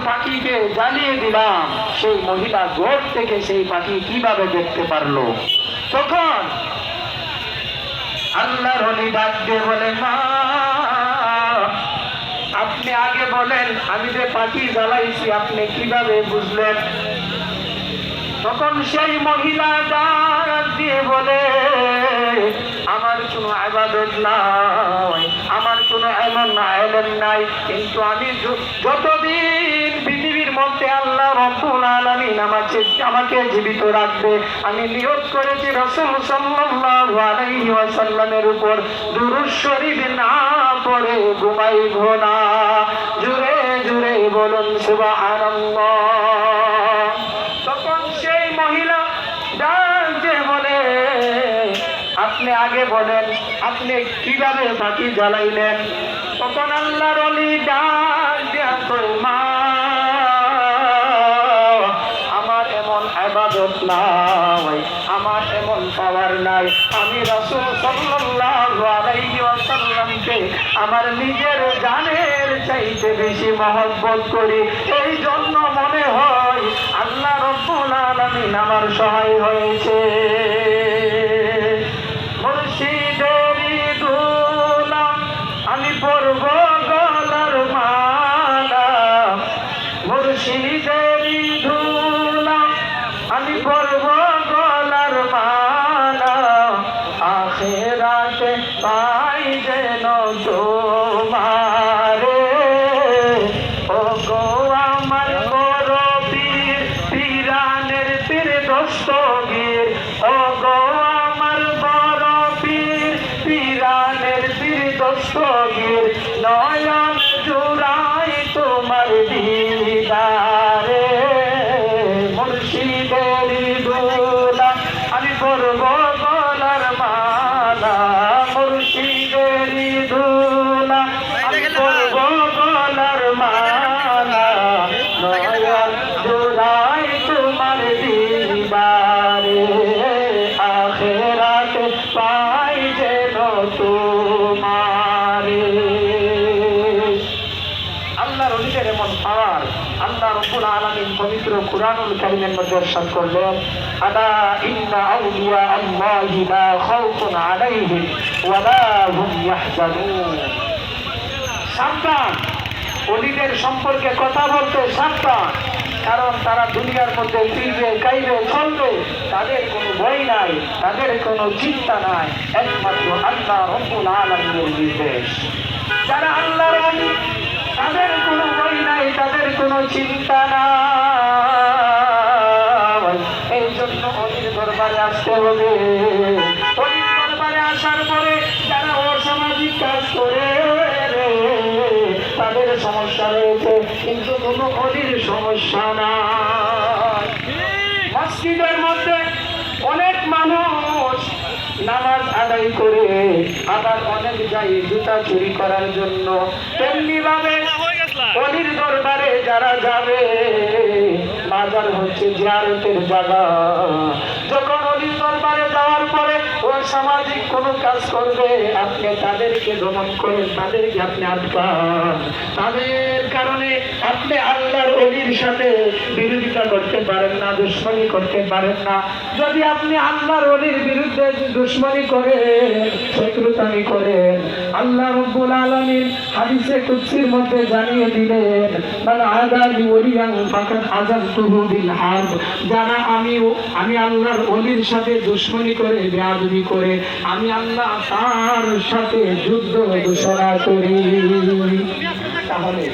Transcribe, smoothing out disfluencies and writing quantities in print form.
পাখিকে জ্বালিয়ে দিলাম, সেই মহিলা গোর থেকে সেই পাখি কিভাবে দেখতে পারলো? তখন আল্লাহর ওলি ডাক দিয়ে বলে, মা আপনি আগে বলেন আমি যে পাখি জ্বালাইছি আপনি কিভাবে বুঝলেন? তখন সেই মহিলা ডাক দিয়ে বলে, আমার কোনো ইবাদত নাই, আমার কোনো এমন ইলম নাই, কিন্তু আমি যতদিন পৃথিবীর মধ্যে আল্লাহ রাব্বুল আলামিন আমাকে জীবিত রাখবে, আমি নিয়ত করেছি রাসূল সাল্লাল্লাহু আলাইহি ওয়াসাল্লামের উপর দুরূদ শরীফ না পড়ে ঘুমাইব না। জোরে জোরে বলুন সুবহানাল্লাহ। তখন সেই মহিলা ডাক দিয়ে বলে, আপনি আগে বলেন আপনি কিভাবে পাখি জ্বালাইলেন? তখন আল্লাহর ওলি ডাক দিয়া কই, মা আমার এমন ইবাদত নাই, আমার এমন পাওয়ার নাই, আমি রাসূল সাল্লাল্লাহু আলাইহি ওয়াসাল্লামকে আমার নিজের জানের চাইতে বেশি মহব্বত করি, এই জন্য মনে হয় আল্লাহ রাব্বুল আলামিন আমার সহায় হয়েছে। মুর্শিদেরই দুলা আমি পরব গলার মালা, মুর্শিদেরই দুলা আমি পরব গলার মালা, আখিরাতে পাই যেন তোমারে। ও গো আমার বড় পীর, পীরানের পীর দস্তগীর, ও গো আমার বড় পীর, পীরানের পীর দস্তগীর, নয়ন জুড়াই তোমার দিদারে। মুর্শিদেরই দুলা আমি পরব গলার মালা, মুর্শিদেরই দুলা আমি পরব গলার মালা, নয়ন জুড়াই তোমার দিদারে, আখিরাতে পাই যেন তোমারে। আল্লাহর ওলিদের এমন পাওয়ার আল্লাহ রাব্বুল আলামিন পবিত্র কুরআনুল কারীমের মধ্যে ইরশাদ করলেন, আলা ইন্না আউলিয়া আল্লাহি লা খাউফুন আলাইহিম ওয়া লা হুম ইয়াহজানুন। সাবধান, ওলিদের সম্পর্কে কথা বলতে সাবধান, কারণ তারা দুনিয়ার মধ্যে ফিরবে গাইবে চলবে, তাদের কোনো ভয় নাই, তাদের কোনো চিন্তা নাই, একমাত্র আল্লাহ রাব্বুল আলামিনের নির্দেশ। যারা আল্লাহর ওলি তাদের কোনো ভয় নাই, তাদের কোনো চিন্তা নাই। এই জন্য ওলির দরবারে আসতে হবে। ওলির দরবারে আসার পরে যারা অসামাজিক কাজ করে তাদের সমস্যা রয়েছে, কিন্তু কোনো ওলির সমস্যা নাই। মসজিদের মধ্যে অনেক মানুষ নামাজ আদায় করে, আবার অনেক যায় জুতা চুরি করার জন্য। তেমনি ভাবে ওলির দরবারে যারা যাবে, বাজার হচ্ছে জিয়ারতের জায়গা। যখন ওলির দরবারে যাওয়ার পরে ও সামাজিক কোনো কাজ করবে, আপনি তাদেরকে দমন করেন, তাদেরকে আপনি আটকান, তাদের কারণে আপনি আল্লাহর ওলির সাথে বিরোধিতা করতে পারেন না, দুশমনি করতে পারেন না। যদি আপনি আল্লাহর ওলির বিরুদ্ধে দুশমনি করেন, শত্রুতামি করেন, আল্লাহ রাব্বুল আলামিন হাদিসে কুদসির মধ্যে জানিয়ে দিলেন, মান আদালি ওলিয়ান ফাকাদ আযানতুহু বিল হারব। যারা আমি আল্লাহর ওলির সাথে দুশমনি করে, বেয়াদবি করে, আমি আল্লাহ তার সাথে যুদ্ধ ঘোষণা করি। তাহলে